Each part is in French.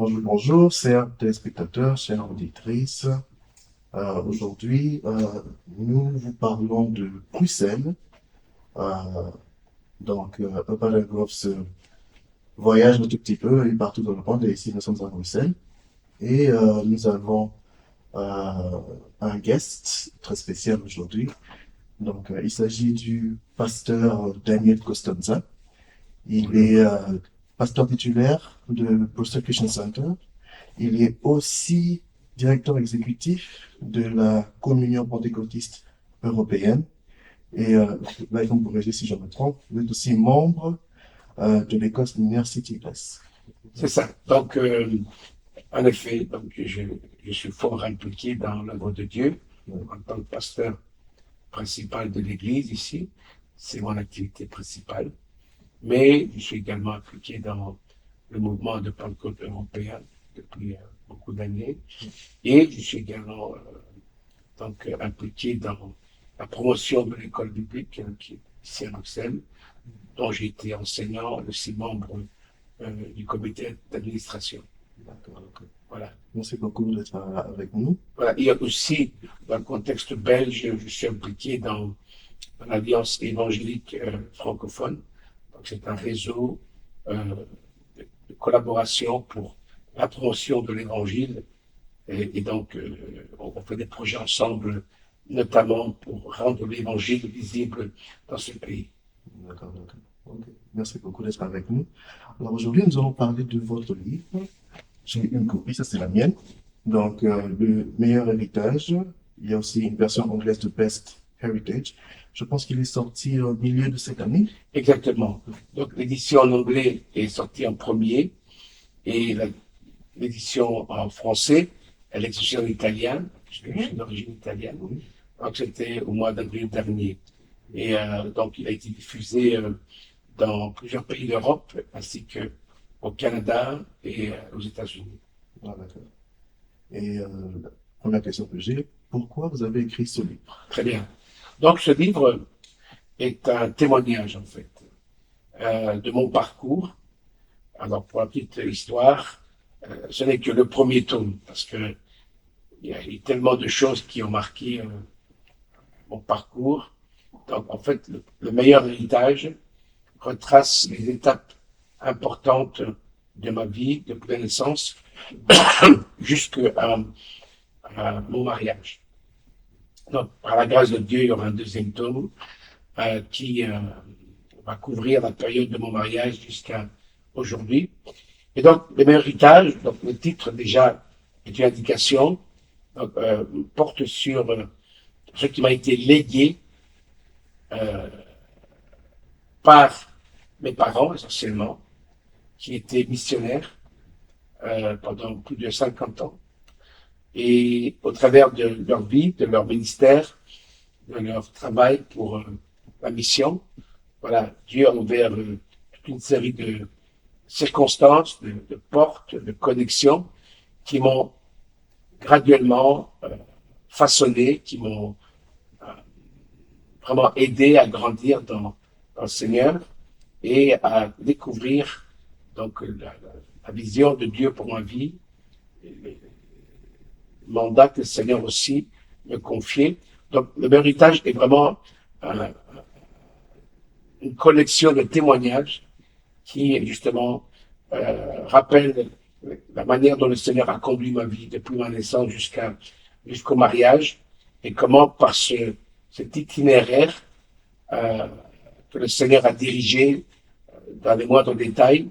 Bonjour, bonjour, chers téléspectateurs, chères auditrices. Aujourd'hui, nous vous parlons de Bruxelles. Euh, Urban Growth voyage un tout petit peu et partout dans le monde, et ici nous sommes à Bruxelles. Et nous avons euh, un guest très spécial aujourd'hui. Il s'agit du pasteur Daniel Costanza. Il Bonjour. est pasteur titulaire de Persecution Center. Il est aussi directeur exécutif de la Communion pentecôtiste européenne. Et là, il faut me corriger si je me trompe, vous êtes aussi membre de l'Écosse University Press. C'est ça. Donc, en effet, je suis fort impliqué dans l'œuvre de Dieu en tant que pasteur principal de l'Église ici. C'est mon activité principale. Mais je suis également impliqué dans le mouvement de Pentecôte européen depuis beaucoup d'années. Et je suis également impliqué dans la promotion de l'école biblique qui est ici à Bruxelles, dont j'ai été enseignant, aussi membre du comité d'administration. D'accord, ok. Voilà. Merci beaucoup d'être avec nous. Voilà. Il y a aussi, dans le contexte belge, je suis impliqué dans l'Alliance évangélique francophone. Donc, c'est un réseau euh, de collaboration pour la promotion de l'évangile. Et donc, on fait des projets ensemble, notamment pour rendre l'évangile visible dans ce pays. D'accord, d'accord. Ok. Merci beaucoup d'être avec nous. Alors aujourd'hui, nous allons parler de votre livre. J'ai une copie, ça c'est la mienne. Le meilleur héritage. Il y a aussi une version anglaise de Best Heritage. Je pense qu'il est sorti au milieu de cette année. Exactement. Donc, l'édition en anglais est sortie en premier et l'édition en français, elle est sortie en italien, puisque je suis d'origine italienne. Oui. Donc, c'était au mois d'avril dernier. Et donc, il a été diffusé dans plusieurs pays d'Europe, ainsi qu'au Canada et aux États-Unis. Ah, d'accord. Et la première question que j'ai, pourquoi vous avez écrit ce livre? Très bien. Donc, ce livre est un témoignage, en fait, de mon parcours. Alors, pour la petite histoire, ce n'est que le premier tome, parce que il y a eu tellement de choses qui ont marqué mon parcours. Donc, en fait, le meilleur héritage retrace les étapes importantes de ma vie, depuis la naissance jusqu'à mon mariage. Donc, par la grâce de Dieu, il y aura un deuxième tome qui va couvrir la période de mon mariage jusqu'à aujourd'hui. Et donc, le meilleur héritage, donc le titre déjà est une indication, donc, porte sur ce qui m'a été légué euh, par mes parents essentiellement, qui étaient missionnaires pendant plus de 50 ans. Et au travers de leur vie, de leur ministère, de leur travail pour la mission, voilà, Dieu a ouvert toute une série de circonstances, de portes, de connexions qui m'ont graduellement façonné, qui m'ont vraiment aidé à grandir dans le Seigneur et à découvrir donc la vision de Dieu pour ma vie, le mandat que le Seigneur aussi me confiait. Donc le héritage est vraiment euh, une collection de témoignages qui justement rappellent la manière dont le Seigneur a conduit ma vie depuis ma naissance jusqu'au mariage et comment par cet itinéraire euh, que le Seigneur a dirigé dans les moindres détails,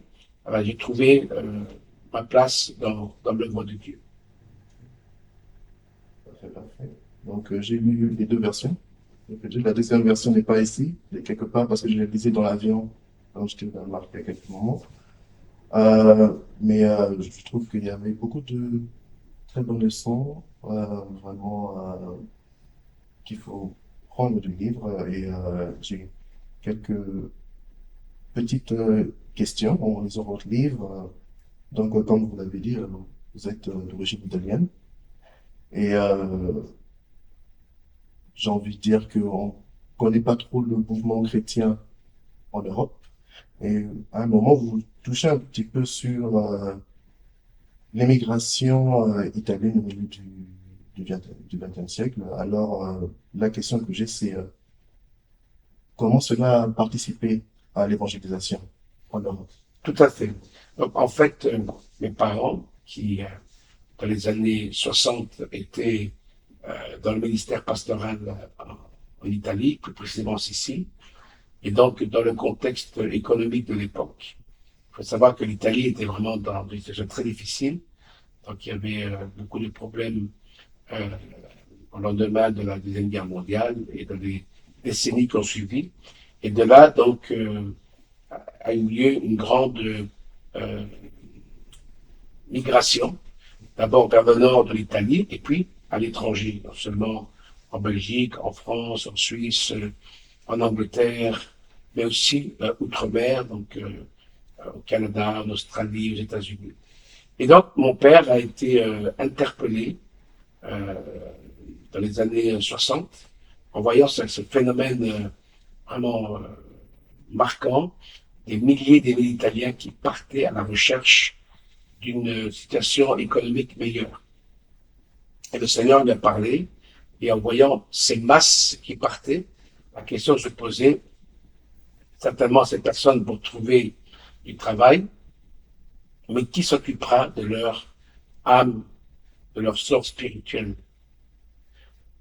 j'ai trouvé ma place dans l'œuvre de Dieu. Parfait, parfait. J'ai lu les deux versions. La deuxième version n'est pas ici, elle est quelque part parce que je l'ai lisée dans l'avion quand j'étais au Danemark il y a quelques moments. Je trouve qu'il y avait beaucoup de très bonnes leçons, qu'il faut prendre du livre. J'ai quelques petites questions en lisant votre livre. Comme vous l'avez dit, vous êtes d'origine italienne. Et j'ai envie de dire qu'on ne connaît pas trop le mouvement chrétien en Europe. Et à un moment, vous touchez un petit peu sur l'émigration italienne au milieu du XXe siècle. Alors, la question que j'ai, c'est comment cela a participé à l'évangélisation en Europe? Tout à fait. Donc, en fait, mes parents, qui, dans les années 60, étaient dans le ministère pastoral en Italie, plus précisément en Sicile, et donc dans le contexte économique de l'époque. Il faut savoir que l'Italie était vraiment dans une situation très difficile, donc il y avait beaucoup de problèmes euh, au lendemain de la Deuxième Guerre mondiale et dans les décennies qui ont suivi. Et de là, donc, a eu lieu une grande euh, migration, d'abord vers le nord de l'Italie et puis à l'étranger, non seulement en Belgique, en France, en Suisse, en Angleterre, mais aussi outre-mer, donc au Canada, en Australie, aux États-Unis. Et donc, mon père a été interpellé euh, dans les années 60 en voyant ce phénomène vraiment marquant, des milliers d'Italiens qui partaient à la recherche d'une situation économique meilleure. Et le Seigneur lui a parlé, et en voyant ces masses qui partaient, la question se posait, certainement ces personnes vont trouver du travail, mais qui s'occupera de leur âme, de leur sort spirituel,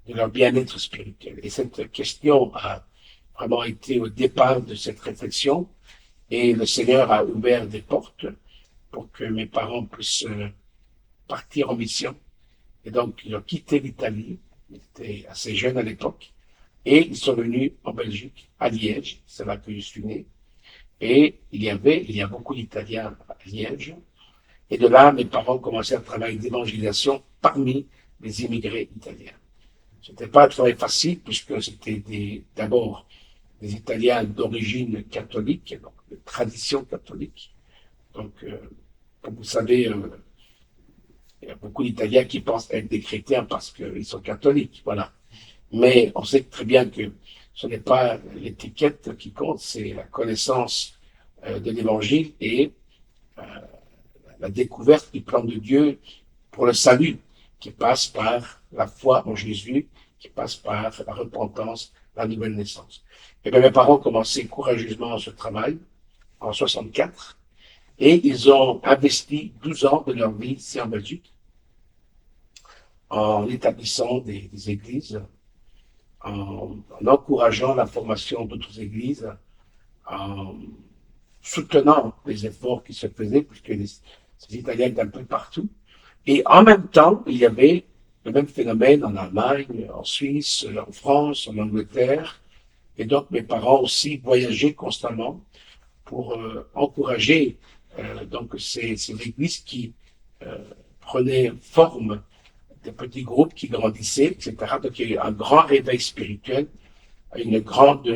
de leur bien-être spirituel? Et cette question a vraiment été au départ de cette réflexion, et le Seigneur a ouvert des portes pour que mes parents puissent partir en mission. Et donc, ils ont quitté l'Italie, ils étaient assez jeunes à l'époque, et ils sont venus en Belgique, à Liège, c'est là que je suis né. Et il y a beaucoup d'Italiens à Liège. Et de là, mes parents commençaient un travail d'évangélisation parmi les immigrés italiens. C'était pas un travail facile, puisque c'était d'abord des Italiens d'origine catholique, donc de tradition catholique. Donc, comme vous savez, il y a beaucoup d'Italiens qui pensent être des chrétiens parce qu'ils sont catholiques, voilà. Mais on sait très bien que ce n'est pas l'étiquette qui compte, c'est la connaissance de l'Évangile et euh, la découverte du plan de Dieu pour le salut, qui passe par la foi en Jésus, qui passe par la repentance, la nouvelle naissance. Et bien, mes parents ont commencé courageusement ce travail en 64 et ils ont investi 12 ans de leur vie ici en Belgique en établissant des églises, en encourageant la formation d'autres églises, en soutenant les efforts qui se faisaient, puisque ces Italiens étaient un peu partout. Et en même temps, il y avait le même phénomène en Allemagne, en Suisse, en France, en Angleterre. Et donc, mes parents aussi voyageaient constamment pour encourager donc ces églises qui euh, prenaient forme des petits groupes qui grandissaient, etc. Donc, il y a eu un grand réveil spirituel, une grande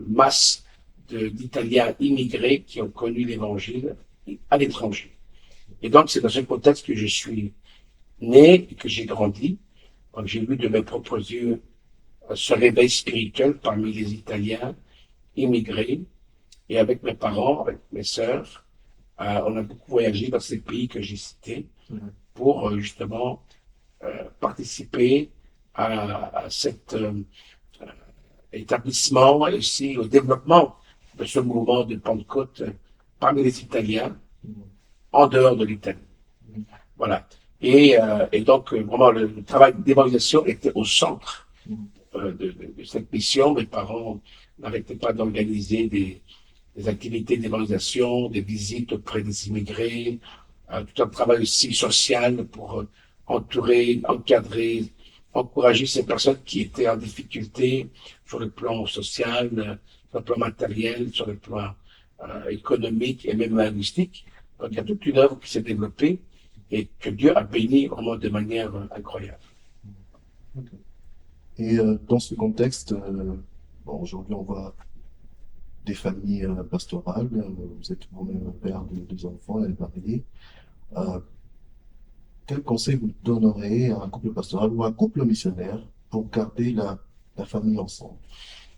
masse d'Italiens immigrés qui ont connu l'Évangile à l'étranger. Et donc, c'est dans ce contexte que je suis né et que j'ai grandi. Donc, j'ai vu de mes propres yeux ce réveil spirituel parmi les Italiens immigrés. Et avec mes parents, avec mes sœurs, on a beaucoup voyagé dans ces pays que j'ai cités pour justement participer à cet établissement et aussi au développement de ce mouvement de Pentecôte parmi les Italiens en dehors de l'Italie. Voilà. Et donc, vraiment, le travail d'évangélisation était au centre de cette mission. Mes parents n'arrêtaient pas d'organiser des activités d'évangélisation, des visites auprès des immigrés, tout un travail aussi social pour entourer, encadrer, encourager ces personnes qui étaient en difficulté sur le plan social, sur le plan matériel, sur le plan économique et même linguistique. Donc il y a toute une œuvre qui s'est développée et que Dieu a béni vraiment de manière incroyable. Et dans ce contexte, bon, aujourd'hui, on voit des familles pastorales. Vous êtes vous-même père de deux enfants et marié. Euh, quel conseil vous donnerez à un couple pastoral ou à un couple missionnaire pour garder la famille ensemble?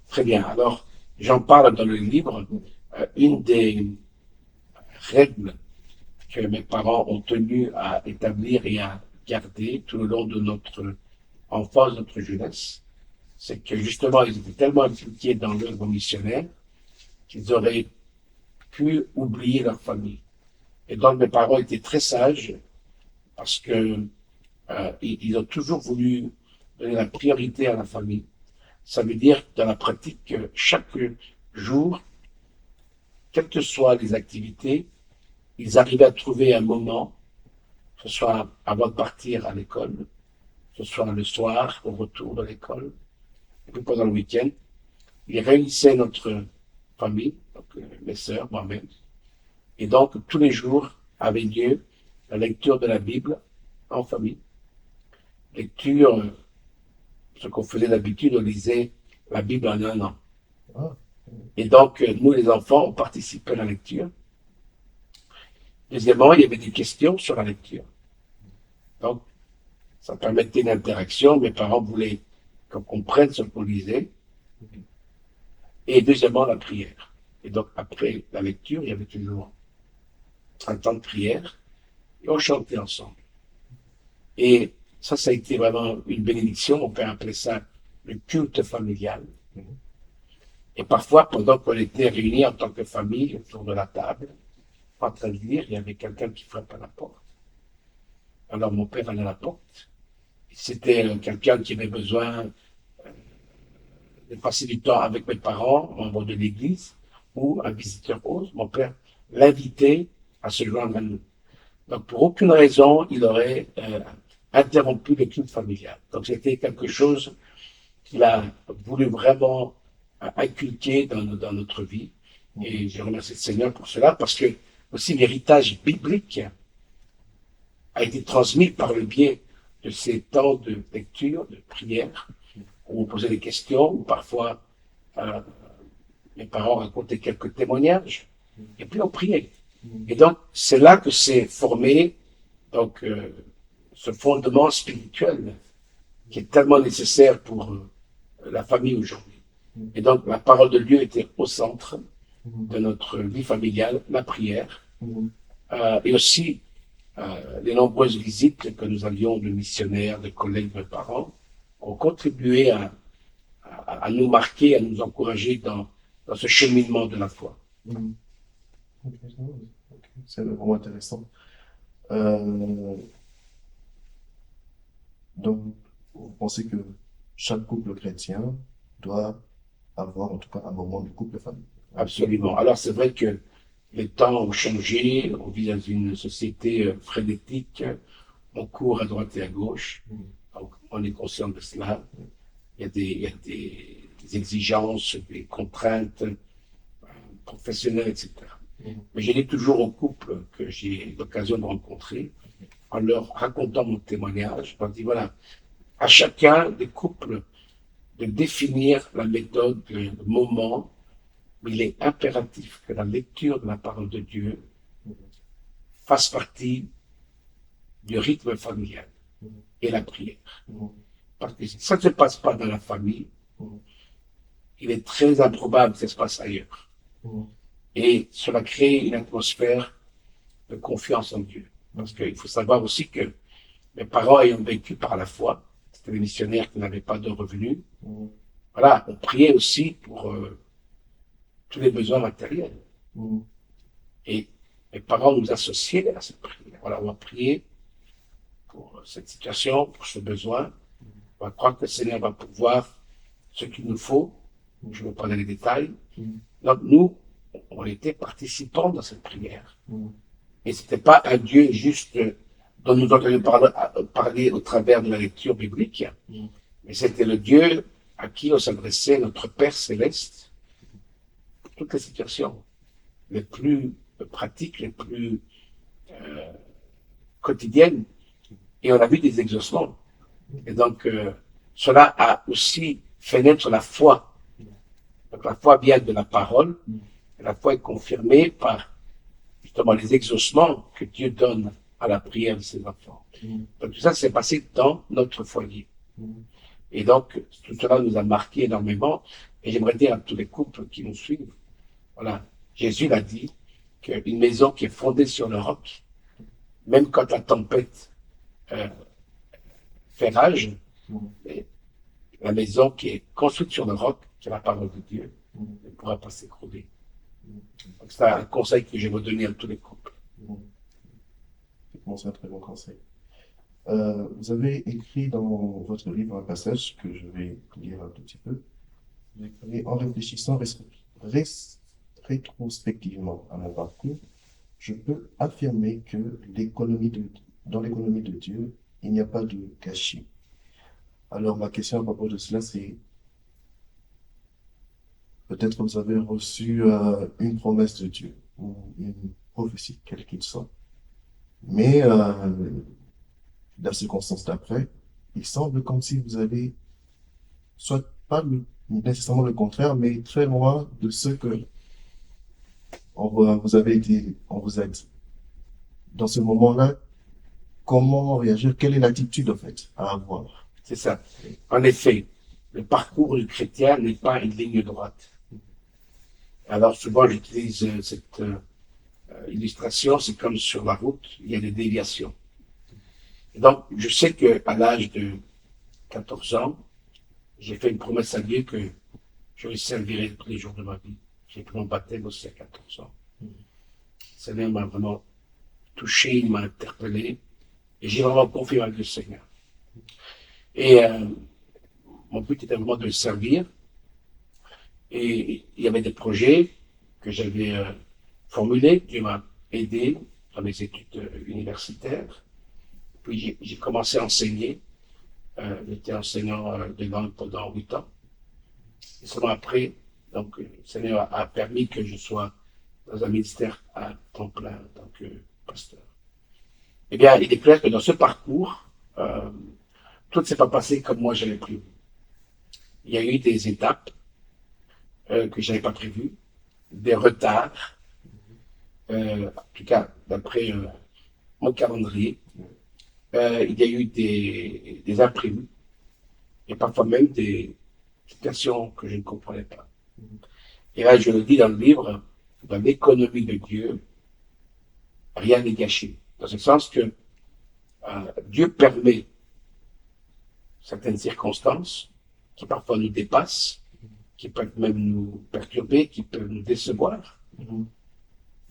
Très bien. Alors, j'en parle dans le livre. Une des règles que mes parents ont tenu à établir et à garder tout le long de notre enfance, notre jeunesse, c'est que justement, ils étaient tellement impliqués dans l'œuvre missionnaire qu'ils auraient pu oublier leur famille. Et donc, mes parents étaient très sages parce que ils ont toujours voulu donner la priorité à la famille. Ça veut dire, dans la pratique, que chaque jour, quelles que soient les activités, ils arrivaient à trouver un moment, que ce soit avant de partir à l'école, que ce soit le soir, au retour de l'école, et puis pendant le week-end, ils réunissaient notre famille, donc mes sœurs, moi-même, et donc tous les jours avait lieu la lecture de la Bible en famille. Lecture, ce qu'on faisait d'habitude, on lisait la Bible en un an. Ah, Et donc, nous, les enfants, on participait à la lecture. Deuxièmement, il y avait des questions sur la lecture. Donc, ça permettait une interaction. Mes parents voulaient qu'on comprenne ce qu'on lisait. Et deuxièmement, la prière. Et donc, après la lecture, il y avait toujours un temps de prière et on chantait ensemble. Et ça a été vraiment une bénédiction. Mon père appelait ça le culte familial. Et parfois, pendant qu'on était réunis en tant que famille autour de la table, en train de lire, il y avait quelqu'un qui frappe à la porte. Alors mon père allait à la porte. C'était quelqu'un qui avait besoin de passer du temps avec mes parents, membres de l'église, ou un visiteur autre. Mon père l'invitait à se joindre à nous. Donc pour aucune raison, il aurait interrompu le culte familial. Donc c'était quelque chose qu'il a voulu vraiment inculquer dans notre vie. Et je remercie le Seigneur pour cela, parce que aussi l'héritage biblique a été transmis par le biais de ces temps de lecture, de prière, où on posait des questions, où parfois euh, mes parents racontaient quelques témoignages, et puis on priait. Et donc, c'est là que s'est formé donc, ce fondement spirituel qui est tellement nécessaire pour la famille aujourd'hui. Et donc, la parole de Dieu était au centre de notre vie familiale, la prière, et aussi les nombreuses visites que nous avions de missionnaires, de collègues, de parents, ont contribué à nous marquer, à nous encourager dans ce cheminement de la foi. ok, c'est vraiment intéressant. Euh, donc, vous pensez que chaque couple chrétien doit avoir en tout cas un moment de couple famille. Absolument. Alors c'est vrai que les temps ont changé, on vit dans une société frénétique, on court à droite et à gauche, donc on est conscient de cela. Il y a des exigences, des contraintes professionnelles, etc. Mais je dis toujours aux couples que j'ai l'occasion de rencontrer, en leur racontant mon témoignage, je leur dis voilà, à chacun des couples de définir la méthode, le moment, mais il est impératif que la lecture de la parole de Dieu fasse partie du rythme familial et la prière. Parce que si ça ne se passe pas dans la famille, il est très improbable que ça se passe ailleurs. Et cela crée une atmosphère de confiance en Dieu. Parce qu'il faut savoir aussi que mes parents ayant vécu par la foi, c'était des missionnaires qui n'avaient pas de revenus, voilà, on priait aussi pour tous les besoins matériels. Et mes parents nous associaient à cette prière. Voilà, on va prier pour cette situation, pour ce besoin. On va croire que le Seigneur va pouvoir ce qu'il nous faut. Je ne vais pas dans les détails. Donc nous, on était participants dans cette prière. Et c'était pas un Dieu juste dont nous entendions parler au travers de la lecture biblique, mais c'était le Dieu à qui on s'adressait, notre Père céleste, pour toutes les situations les plus pratiques, les plus quotidiennes. Et on a vu des exaucements. Et donc, cela a aussi fait naître la foi. Donc la foi vient de la parole, et la foi est confirmée par justement les exaucements que Dieu donne à la prière de ses enfants. Donc tout ça s'est passé dans notre foyer. Et donc tout cela nous a marqué énormément. Et j'aimerais dire à tous les couples qui nous suivent, voilà, Jésus l'a dit, qu'une maison qui est fondée sur le roc même quand la tempête euh, fait rage, Mhm. et la maison qui est construite sur le roc, qui est la parole de Dieu, Mhm. ne pourra pas s'écrouler. Mhm. Donc c'est un conseil que je veux donner à tous les couples. Mhm. Effectivement, c'est un très bon conseil. Vous avez écrit dans votre livre un passage que je vais lire un tout petit peu. Vous écrivez, en réfléchissant res- rétrospectivement à mon parcours, je peux affirmer que dans l'économie de Dieu, il n'y a pas de gâchis. Alors, ma question à propos de cela, c'est peut-être vous avez reçu une promesse de Dieu ou une prophétie, quelle qu'il soit. Mais la circonstance d'après, il semble comme si vous avez soit pas nécessairement le contraire, mais très loin de ce que vous avez été, on vous a dit. Dans ce moment-là, comment réagir? Quelle est l'attitude, en fait, à avoir? C'est ça. En effet, le parcours du chrétien n'est pas une ligne droite. Alors souvent j'utilise cette illustration, c'est comme sur la route, il y a des déviations. Et donc je sais qu'à l'âge de 14 ans, j'ai fait une promesse à Dieu que je le servirai tous les jours de ma vie. J'ai pris mon baptême aussi à 14 ans. Le Seigneur m'a vraiment touché, il m'a interpellé, et j'ai vraiment confié avec le Seigneur. Et mon but était vraiment de le servir, et il y avait des projets que j'avais formulés, Dieu m'a aidé dans mes études universitaires. Puis j'ai commencé à enseigner. J'étais enseignant de langue pendant 8 ans. Et seulement après, donc, le Seigneur a permis que je sois dans un ministère à temps plein en tant que pasteur. Eh bien, il est clair que dans ce parcours, tout ne s'est pas passé comme moi j'avais prévu. Il y a eu des étapes que je n'avais pas prévues, des retards, en tout cas d'après mon calendrier. Il y a eu des imprévus et parfois même des situations que je ne comprenais pas. Et là, je le dis dans le livre, dans l'économie de Dieu, rien n'est gâché. Dans ce sens que Dieu permet certaines circonstances qui parfois nous dépassent, qui peuvent même nous perturber, qui peuvent nous décevoir, Mhm.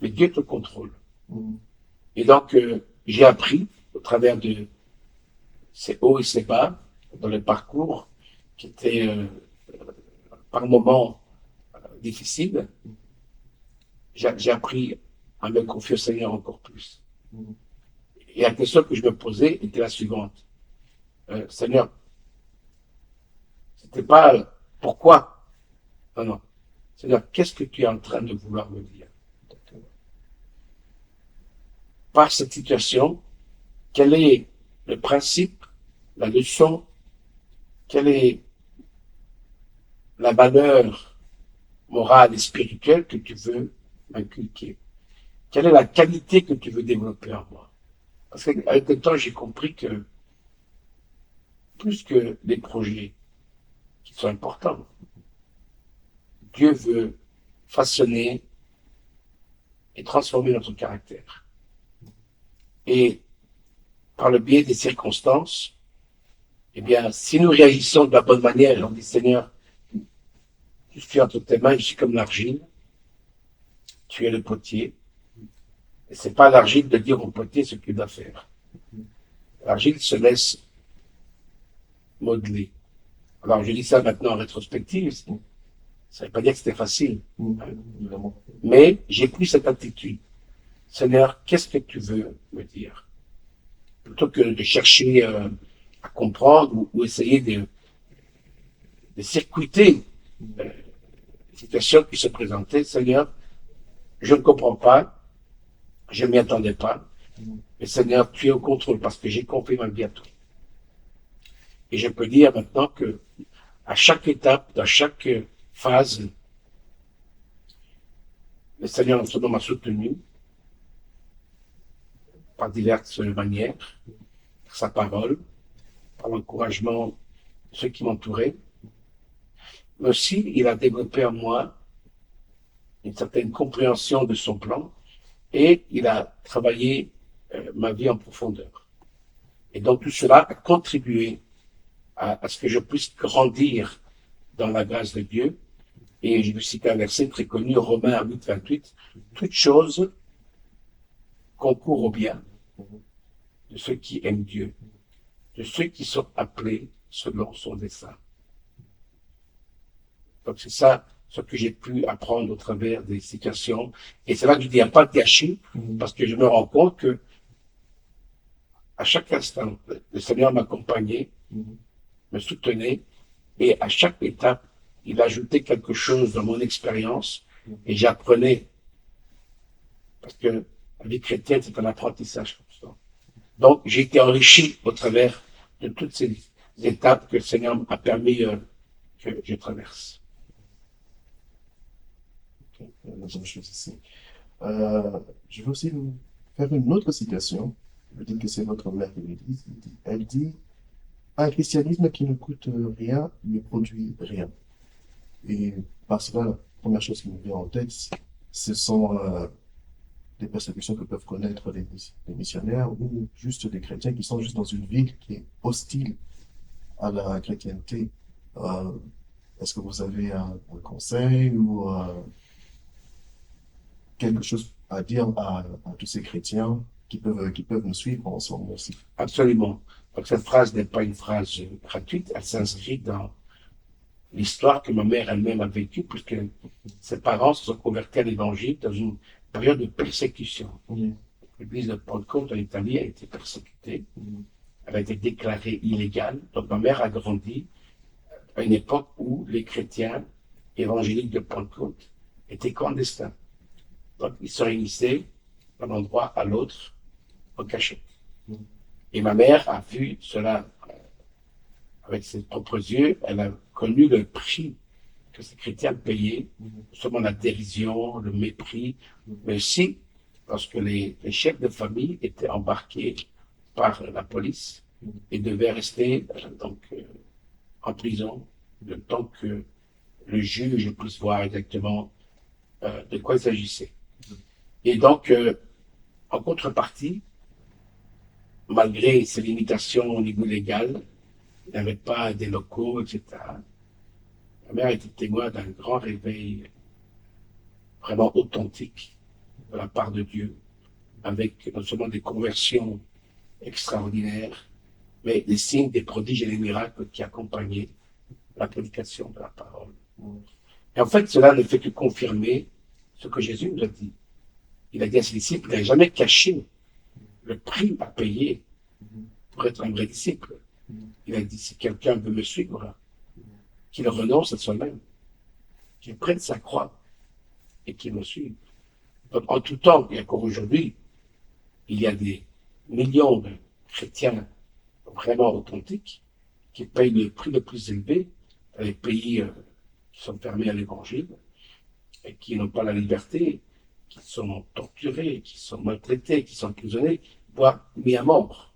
mais Dieu te contrôle. Mhm. Et donc, j'ai appris au travers de ces hauts et ces bas dans le parcours qui était par moments difficile, j'ai appris à me confier au Seigneur encore plus. Mhm. Et la question que je me posais était la suivante. Seigneur, c'était pas pourquoi. Non, non. Seigneur, qu'est-ce que tu es en train de vouloir me dire? Par cette situation, quel est le principe, la leçon, quelle est la valeur morale et spirituelle que tu veux m'inculquer? Quelle est la qualité que tu veux développer en moi? Parce qu'avec le temps, j'ai compris que plus que les projets qui sont importants, Dieu veut façonner et transformer notre caractère. Et par le biais des circonstances, eh bien, si nous réagissons de la bonne manière, et on dit Seigneur, je suis entre tes mains, je suis comme l'argile, tu es le potier, et c'est pas l'argile de dire au potier ce qu'il doit faire. L'argile se laisse modeler. Alors je dis ça maintenant en rétrospective, ça ne veut pas dire que c'était facile. Mhm. Évidemment. Mais j'ai pris cette attitude. Seigneur, qu'est-ce que tu veux me dire? Plutôt que de chercher à comprendre ou essayer de circuiter les situations qui se présentaient, Seigneur, je ne comprends pas, je ne m'y attendais pas, Mhm. mais Seigneur, tu es au contrôle parce que j'ai compris ma vie à toi. Et je peux dire maintenant que à chaque étape, dans chaque phase, le Seigneur en ce moment m'a soutenu par diverses manières, par sa parole, par l'encouragement de ceux qui m'entouraient, mais aussi il a développé en moi une certaine compréhension de son plan et il a travaillé ma vie en profondeur. Et donc tout cela a contribué à ce que je puisse grandir dans la grâce de Dieu. Et je vais citer un verset très connu, Romains 8, 28. Toute chose concourt au bien de ceux qui aiment Dieu, de ceux qui sont appelés selon son dessein. Donc c'est ça ce que j'ai pu apprendre au travers des situations. Et c'est là que je dis, il n'y a pas de gâchis, parce que je me rends compte que à chaque instant, le Seigneur m'accompagnait, me soutenait, et à chaque étape, il ajoutait quelque chose dans mon expérience, et j'apprenais. Parce que la vie chrétienne, c'est un apprentissage constant. Donc, j'ai été enrichi au travers de toutes ces étapes que le Seigneur a permis que je traverse. Deuxième chose ici. Je vais aussi vous faire une autre citation. Vous dites que c'est votre mère qui le dit. Elle dit, un christianisme qui ne coûte rien ne produit rien. Et par cela, la première chose qui me vient en tête, ce sont des persécutions que peuvent connaître les missionnaires ou juste des chrétiens qui sont juste dans une ville qui est hostile à la chrétienté. Euh, Est-ce que vous avez un conseil ou quelque chose à dire à tous ces chrétiens qui peuvent nous suivre en ce moment aussi? Absolument. Donc, cette phrase n'est pas une phrase gratuite, elle s'inscrit dans l'histoire que ma mère elle-même a vécue, puisque ses parents se sont convertis à l'évangile dans une période de persécution. L'église de Pentecôte en Italie a été persécutée. Elle a été déclarée illégale. Donc ma mère a grandi à une époque où les chrétiens évangéliques de Pentecôte étaient clandestins. Donc ils se réunissaient d'un endroit à l'autre en cachette. Et ma mère a vu cela avec ses propres yeux. Elle a connu le prix que ces chrétiens payaient, non seulement la dérision, le mépris, mais aussi parce que les chefs de famille étaient embarqués par la police et devaient rester en prison le temps que le juge puisse voir exactement de quoi il s'agissait. Et donc, en contrepartie, malgré ces limitations au niveau légal, il n'y avait pas des locaux, etc. Ma mère était témoin d'un grand réveil vraiment authentique de la part de Dieu, avec non seulement des conversions extraordinaires, mais des signes, des prodiges et des miracles qui accompagnaient la prédication de la parole. Et en fait, cela ne fait que confirmer ce que Jésus nous a dit. Il a dit à ses disciples, il n'a jamais caché le prix à payer pour être un vrai disciple. Il a dit, si quelqu'un veut me suivre, qu'il renonce à soi-même, qu'il prenne sa croix et qu'il me suive. Donc, en tout temps, et encore aujourd'hui, il y a des millions de chrétiens vraiment authentiques qui payent le prix le plus élevé dans les pays qui sont fermés à l'évangile et qui n'ont pas la liberté, qui sont torturés, qui sont maltraités, qui sont emprisonnés, voire mis à mort.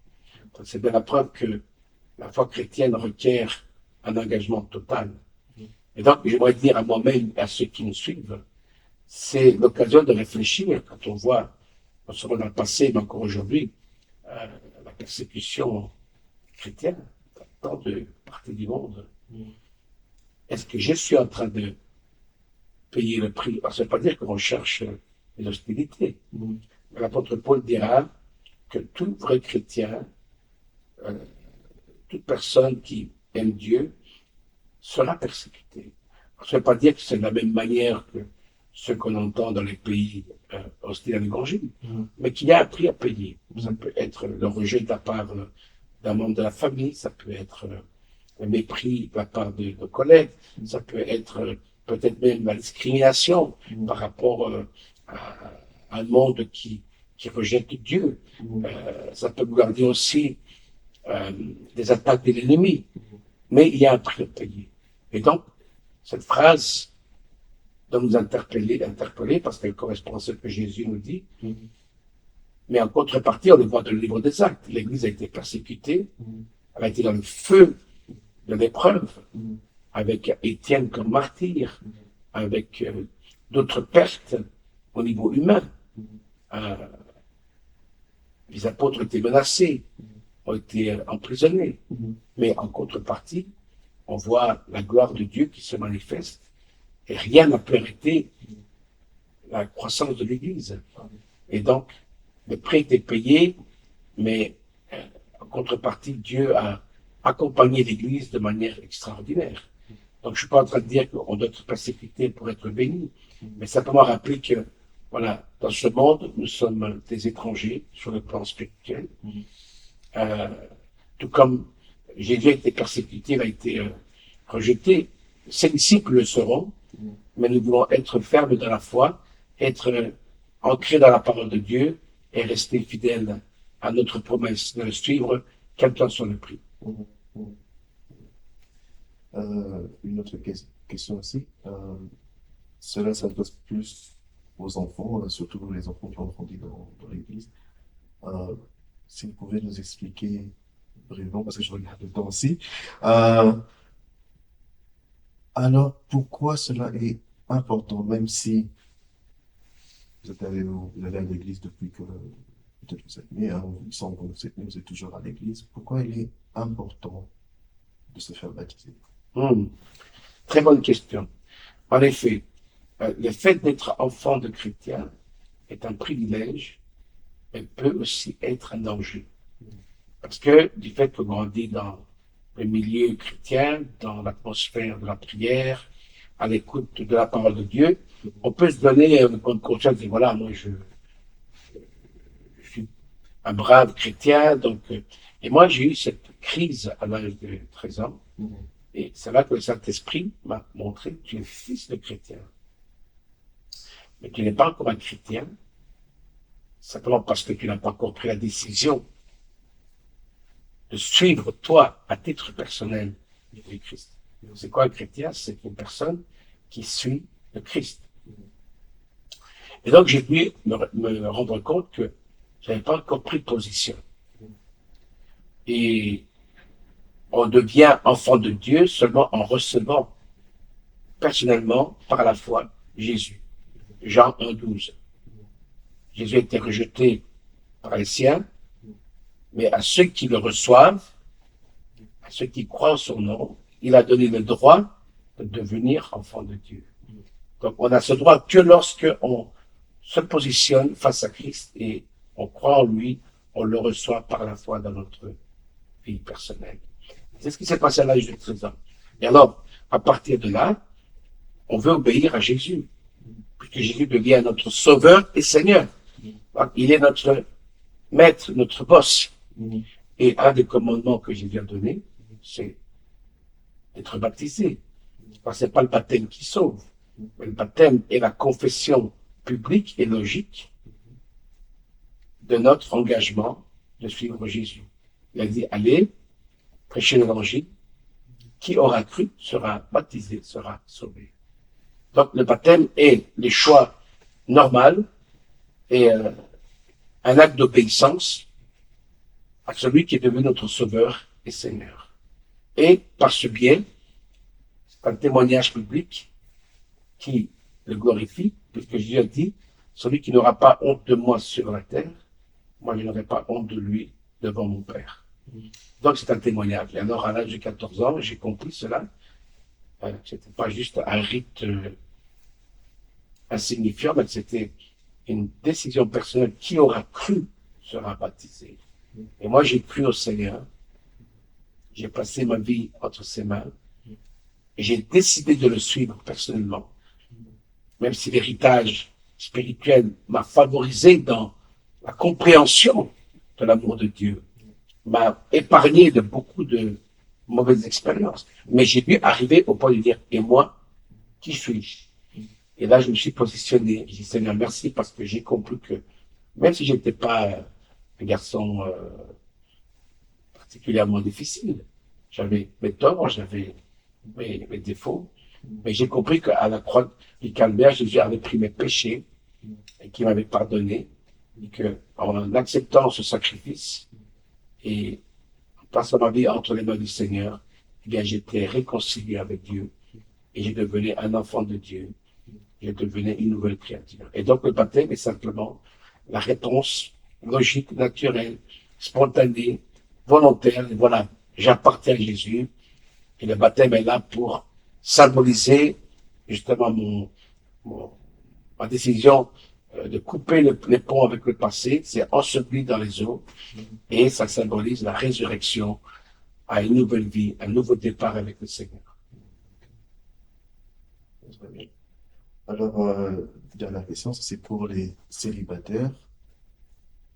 Donc, c'est bien la preuve que la foi chrétienne requiert un engagement total. Et donc, j'aimerais dire à moi-même et à ceux qui nous suivent, c'est l'occasion de réfléchir quand on voit, non seulement dans le passé, mais encore aujourd'hui, la persécution chrétienne dans tant de parties du monde. Est-ce que je suis en train de payer le prix? Alors, ça ne veut pas dire qu'on cherche les hostilités. Mais l'apôtre Paul dira que tout vrai chrétien, toute personne qui aime Dieu, sera persécuté. Ça ne veut pas dire que c'est de la même manière que ce qu'on entend dans les pays hostiles à l'évangile, mais qu'il y a un prix à payer. Ça peut être le rejet de la part d'un membre de la famille, ça peut être le mépris de la part de collègues, ça peut être peut-être même la discrimination par rapport à un monde qui rejette Dieu. Ça peut vouloir dire aussi des attaques de l'ennemi. Mais il y a un prix à payer. Et donc, cette phrase doit nous interpeller parce qu'elle correspond à ce que Jésus nous dit. Mais en contrepartie, on le voit dans le livre des Actes. L'Église a été persécutée, elle a été dans le feu de l'épreuve, avec Étienne comme martyr, avec d'autres pertes au niveau humain. Les apôtres ont été menacés, ont été emprisonnés. Mais en contrepartie, on voit la gloire de Dieu qui se manifeste et rien n'a pu arrêter la croissance de l'Église. Et donc, le prix était payé, mais en contrepartie, Dieu a accompagné l'Église de manière extraordinaire. Donc, je suis pas en train de dire qu'on doit être persécuté pour être béni, mais simplement rappeler que, voilà, dans ce monde, nous sommes des étrangers sur le plan spirituel. Euh, Tout comme Jésus a été persécuté, il a été rejeté. Ses disciples le seront, mais nous voulons être fermes dans la foi, être ancrés dans la parole de Dieu et rester fidèles à notre promesse de le suivre, quel qu'en soit le prix. Une autre question aussi. Cela s'adresse plus aux enfants, surtout les enfants qui ont grandi dans l'Église. Si vous pouvez nous expliquer brièvement, parce que je regarde le temps aussi. Alors, pourquoi cela est important, même si vous allez à l'église depuis que peut-être vous êtes né, hein, il semble que vous êtes né, vous êtes toujours à l'église. Pourquoi il est important de se faire baptiser? Très bonne question. En effet, le fait d'être enfant de chrétien est un privilège, mais peut aussi être un danger. Parce que du fait qu'on grandit dans le milieu chrétien, dans l'atmosphère de la prière, à l'écoute de la parole de Dieu, on peut se donner une bonne conscience et voilà, moi je suis un brave chrétien, donc et moi j'ai eu cette crise à l'âge de 13 ans, et c'est là que le Saint-Esprit m'a montré que tu es fils de chrétien, mais tu n'es pas encore un chrétien, simplement parce que tu n'as pas encore pris la décision de suivre toi à titre personnel le Christ. C'est quoi un chrétien? C'est une personne qui suit le Christ. Et donc j'ai dû me rendre compte que je n'avais pas encore pris de position. Et on devient enfant de Dieu seulement en recevant personnellement par la foi Jésus. Jean 1,12. Jésus a été rejeté par les siens, mais à ceux qui le reçoivent, à ceux qui croient en son nom, il a donné le droit de devenir enfant de Dieu. Donc on a ce droit que lorsque on se positionne face à Christ et on croit en lui, on le reçoit par la foi dans notre vie personnelle. C'est ce qui s'est passé à l'âge de 13 ans. Et alors, à partir de là, on veut obéir à Jésus, puisque Jésus devient notre sauveur et Seigneur. Il est notre maître, notre boss. Et un des commandements que Jésus a donné, c'est d'être baptisé. Parce que c'est pas le baptême qui sauve. Mais le baptême est la confession publique et logique de notre engagement de suivre Jésus. Il a dit, allez, prêchez l'évangile. Qui aura cru sera baptisé, sera sauvé. Donc le baptême est le choix normal et un acte d'obéissance à celui qui est devenu notre sauveur et Seigneur. Et par ce biais, c'est un témoignage public qui le glorifie, puisque Jésus a dit, celui qui n'aura pas honte de moi sur la terre, moi je n'aurai pas honte de lui devant mon Père. Donc c'est un témoignage. Et alors à l'âge de 14 ans, j'ai compris cela. C'était pas juste un rite insignifiant, mais c'était une décision personnelle. Qui aura cru sera baptisé. Et moi j'ai cru au Seigneur. J'ai placé ma vie entre ses mains. Et j'ai décidé de le suivre personnellement. Même si l'héritage spirituel m'a favorisé dans la compréhension de l'amour de Dieu, m'a épargné de beaucoup de mauvaises expériences. Mais j'ai dû arriver au point de dire, et moi, qui suis-je? Et là, je me suis positionné. J'ai dit, Seigneur, merci, parce que j'ai compris que, même si j'étais pas un garçon particulièrement difficile, j'avais mes torts, j'avais mes défauts, mais j'ai compris qu'à la croix du calvaire, Jésus avait pris mes péchés et qu'il m'avait pardonné, et que, en acceptant ce sacrifice et en passant ma vie entre les mains du Seigneur, eh bien, j'étais réconcilié avec Dieu et j'ai devenu un enfant de Dieu. Je devenais une nouvelle créature. Et donc, le baptême est simplement la réponse logique, naturelle, spontanée, volontaire. Et voilà, j'appartiens à Jésus. Et le baptême est là pour symboliser justement ma décision de couper les ponts avec le passé. C'est enseveli dans les eaux et ça symbolise la résurrection à une nouvelle vie, un nouveau départ avec le Seigneur. Très bien. Alors, dernière question, ça, c'est pour les célibataires.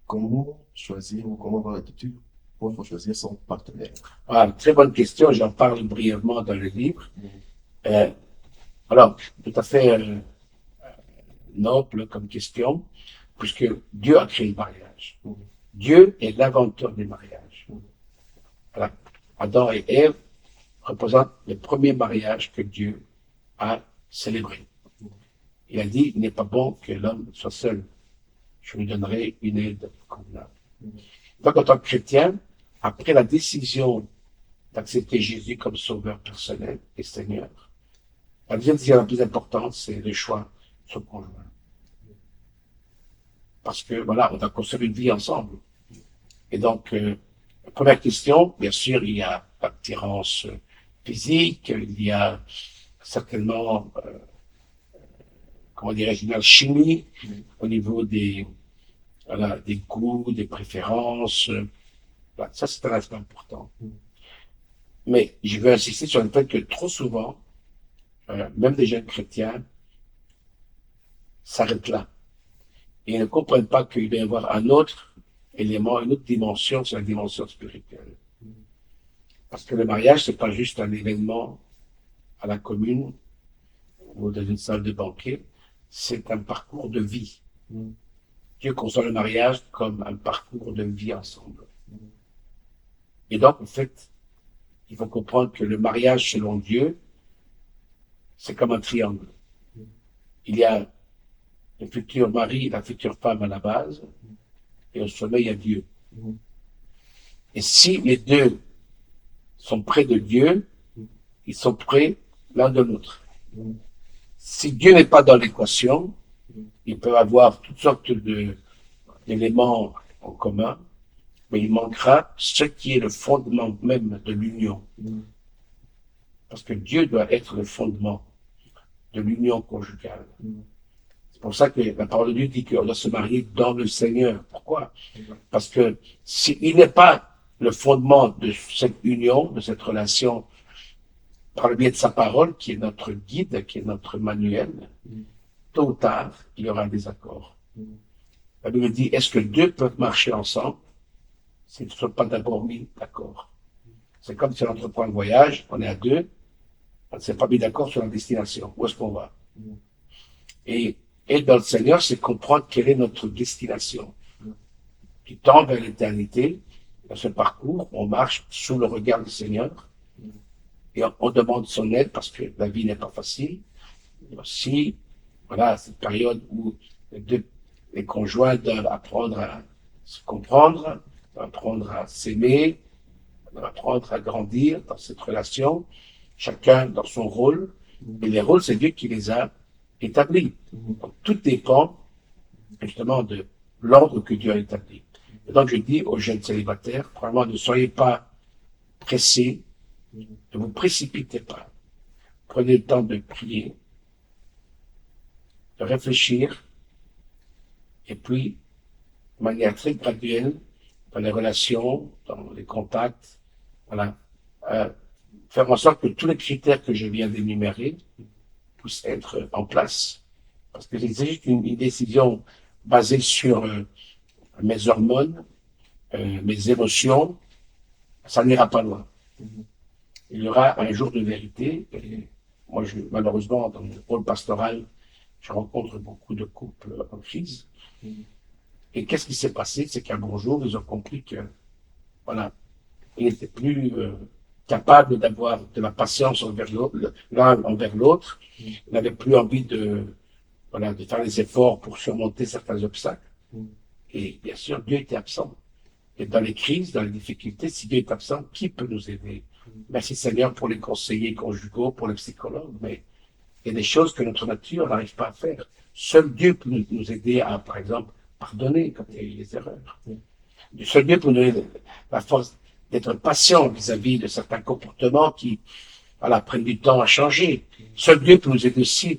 Comment choisir ou comment avoir l'attitude pour choisir son partenaire? Voilà, très bonne question, j'en parle brièvement dans le livre. Euh, alors, tout à fait noble comme question, puisque Dieu a créé le mariage. Dieu est l'inventeur du mariage. Voilà. Adam et Ève représentent le premier mariage que Dieu a célébré. Il a dit, il n'est pas bon que l'homme soit seul. Je lui donnerai une aide convenable. Donc, en tant que chrétien, après la décision d'accepter Jésus comme sauveur personnel et Seigneur, la deuxième décision la plus importante, c'est le choix de son conjoint. Parce que, voilà, on a construit une vie ensemble. Et donc, la première question, bien sûr, il y a l'attirance physique, il y a certainement, comment dirais-je, une alchimie au niveau voilà, des goûts, des préférences. Voilà, ça, c'est un aspect important. Mais je veux insister sur le fait que trop souvent, même des jeunes chrétiens s'arrêtent là. Et ils ne comprennent pas qu'il va y avoir un autre élément, une autre dimension, c'est la dimension spirituelle. Parce que le mariage, c'est pas juste un événement à la commune ou dans une salle de banquet, c'est un parcours de vie. Dieu conçoit le mariage comme un parcours de vie ensemble. Et donc, en fait, il faut comprendre que le mariage selon Dieu, c'est comme un triangle. Il y a le futur mari et la future femme à la base, et au sommet, il y a Dieu. Et si les deux sont près de Dieu, ils sont près l'un de l'autre. Si Dieu n'est pas dans l'équation, il peut avoir toutes sortes d'éléments en commun, mais il manquera ce qui est le fondement même de l'union. Parce que Dieu doit être le fondement de l'union conjugale. C'est pour ça que la parole de Dieu dit qu'on doit se marier dans le Seigneur. Pourquoi? Parce que s'il n'est pas le fondement de cette union, de cette relation, par le biais de sa parole, qui est notre guide, qui est notre manuel, tôt ou tard, il y aura un désaccord. La Bible dit, est-ce que deux peuvent marcher ensemble s'ils ne sont pas d'abord mis d'accord? C'est comme si on entreprend un voyage, on est à deux, on ne s'est pas mis d'accord sur la destination. Où est-ce qu'on va? Et dans le Seigneur, c'est comprendre quelle est notre destination. Qui tend vers l'éternité, dans ce parcours, on marche sous le regard du Seigneur, et on demande son aide parce que la vie n'est pas facile. Et aussi, voilà, cette période où les conjoints doivent apprendre à se comprendre, apprendre à s'aimer, apprendre à grandir dans cette relation, chacun dans son rôle. Et les rôles, c'est Dieu qui les a établis. Donc, tout dépend justement de l'ordre que Dieu a établi. Et donc, je dis aux jeunes célibataires, vraiment, ne soyez pas pressés, ne vous précipitez pas. Prenez le temps de prier, de réfléchir, et puis, de manière très graduelle, dans les relations, dans les contacts, voilà, faire en sorte que tous les critères que je viens d'énumérer puissent être en place. Parce que c'est juste une décision basée sur mes hormones, mes émotions, ça n'ira pas loin. Il y aura un jour de vérité. Et moi, malheureusement, dans mon rôle pastoral, je rencontre beaucoup de couples en crise. Et qu'est-ce qui s'est passé? C'est qu'un bon jour, ils ont compris que, voilà, ils n'étaient plus capables d'avoir de la patience envers l'un envers l'autre. Ils n'avaient plus envie voilà, de faire les efforts pour surmonter certains obstacles. Et bien sûr, Dieu était absent. Et dans les crises, dans les difficultés, si Dieu est absent, qui peut nous aider? Merci Seigneur pour les conseillers conjugaux, pour les psychologues, mais il y a des choses que notre nature n'arrive pas à faire. Seul Dieu peut nous aider à, par exemple, pardonner quand il y a eu des erreurs. Du seul Dieu pour nous donner la force d'être patient vis-à-vis de certains comportements qui, voilà, prennent du temps à changer. Seul Dieu peut nous aider aussi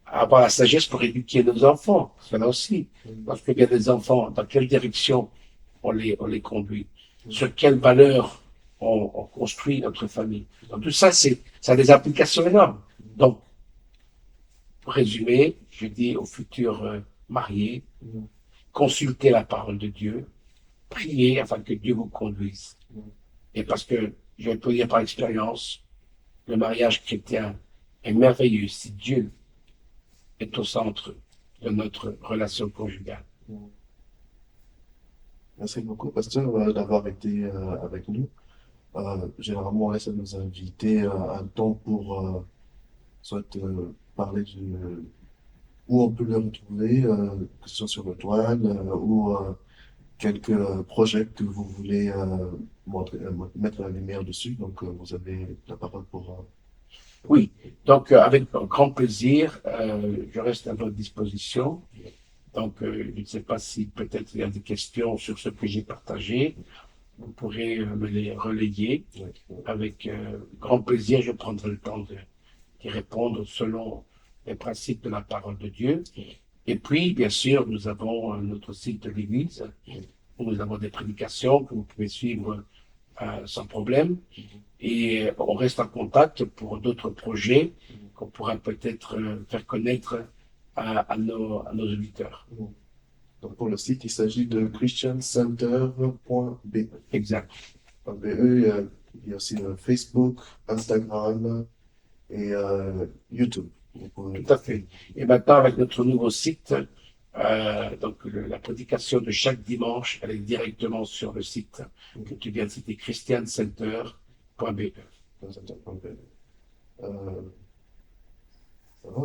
à avoir la sagesse pour éduquer nos enfants. Cela aussi. Parce qu'il y a des enfants, dans quelle direction on les conduit? Sur quelles valeurs on construit notre famille? Donc tout ça, ça a des applications énormes. Donc, pour résumer, je dis aux futurs mariés, consultez la parole de Dieu, priez afin que Dieu vous conduise. Et parce que, je peux dire par expérience, le mariage chrétien est merveilleux si Dieu est au centre de notre relation conjugale. Merci beaucoup, pasteur, d'avoir été avec nous. Généralement, on laisse nos invités un temps pour soit parler de où on peut le retrouver, que ce soit sur le toile ou quelques projets que vous voulez mettre la lumière dessus. Donc, vous avez la parole pour... Oui, donc avec grand plaisir, je reste à votre disposition. Donc, je ne sais pas si peut-être il y a des questions sur ce que j'ai partagé. Vous pourrez me les relayer. Avec grand plaisir, je prendrai le temps d'y répondre selon les principes de la parole de Dieu. Et puis, bien sûr, nous avons notre site de l'Église, où nous avons des prédications que vous pouvez suivre sans problème. Et on reste en contact pour d'autres projets qu'on pourra peut-être faire connaître à nos auditeurs. Donc, pour le site, il s'agit de christiancenter.be. Exact. Il y a aussi Facebook, Instagram et YouTube. Tout à fait. Et maintenant, avec notre nouveau site, donc la prédication de chaque dimanche, elle est directement sur le site que tu viens de citer, christiancenter.be.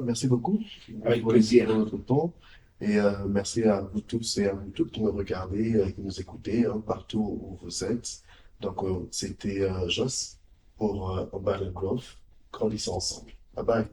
Merci beaucoup. Avec plaisir. Pour votre temps. Et merci à vous tous et à vous toutes qui nous regardez, qui nous écoutez partout où vous êtes. Donc, c'était Joss pour Urban Growth. Grandissons ensemble. Bye bye.